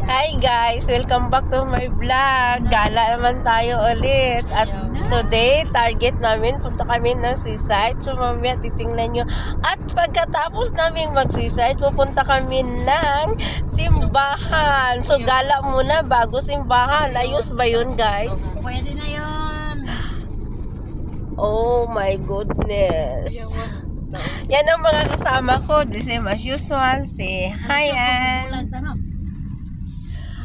Hi guys! Welcome back to my vlog. Gala naman tayo ulit. At today, target namin, punta kami ng seaside. So mamaya titingnan nyo. At pagkatapos namin mag-seaside, pupunta kami ng simbahan. So gala muna bago simbahan. Ayos ba yun guys? Pwede na yun. Oh my goodness. Yan ang mga kasama ko. The same as usual. Si Hayan.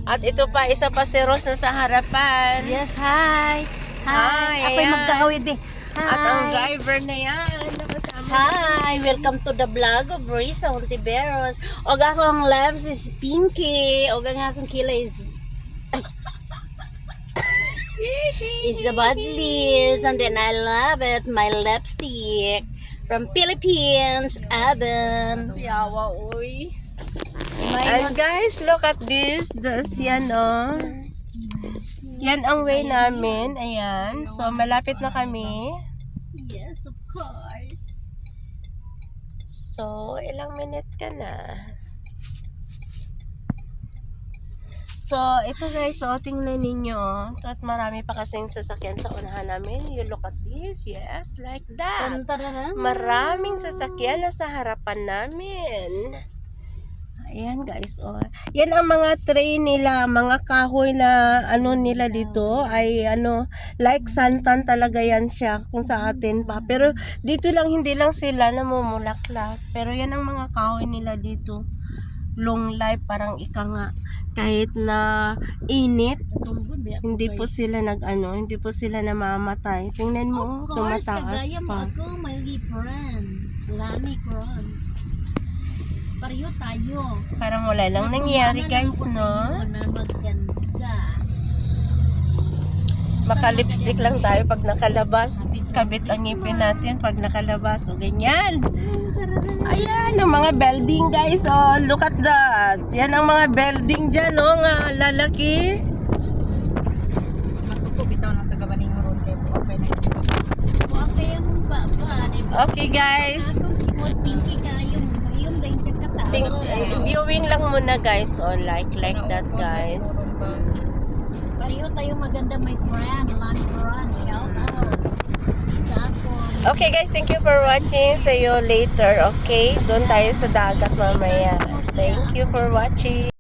At ito pa, isa pa si Rose na sa harapan. Yes, hi. Hi, Ako'y ayan. magkahawid eh. Hi. At ang driver na yan. Nakasama. Hi, welcome to the vlog of Risa Ontiveros. Og akong loves is Pinky. Og ang akong kila is the Budlies. And then I love it, my lipstick. From Philippines, Aben. Yawa, uy. My And guys, look at this. This, yan oh. Yan ang way namin. Ayan. So, malapit na kami. yes, of course. So, ilang minute ka na? So, ito guys, so, tingnan ninyo. At marami pa kasing sasakyan sa unahan namin. You look at this. Yes, like that. Maraming sasakyan na sa harapan namin. Ayan guys, oh. Yan ang mga tray nila, mga kahoy na ano nila dito ay ano, like santan talaga yan siya kung sa atin pa. Pero dito lang, hindi lang sila namumulaklak. Pero yan ang mga kahoy nila dito. Long life, parang ika nga. Kahit na init, hindi po sila hindi po sila namamatay. Tingnan mo, tumataas pa. Ako, my friend. Lani Crons. Pareho tayo. Parang wala lang nangyari guys, no? Na maganda. Maka-lipstick lang tayo pag nakalabas. Kabit ang ngipin natin pag nakalabas. O ganyan. Ayan, ang mga building guys. Oh, look at that. Yan ang mga building dyan, oh, nga lalaki. Matsuko bitaw ng tagabaning ron kay okay na. Okay ang baba. Okay guys. Atong si Mod Pinky kayo. Yung rin check ka ta. Viewing lang muna guys. Oh, like that guys. Pareho tayo maganda, my friend. Lani Crons. Shout out. Sa ako. Okay guys, thank you for watching. See you later, okay? Doon tayo sa dagat mamaya. Thank you for watching.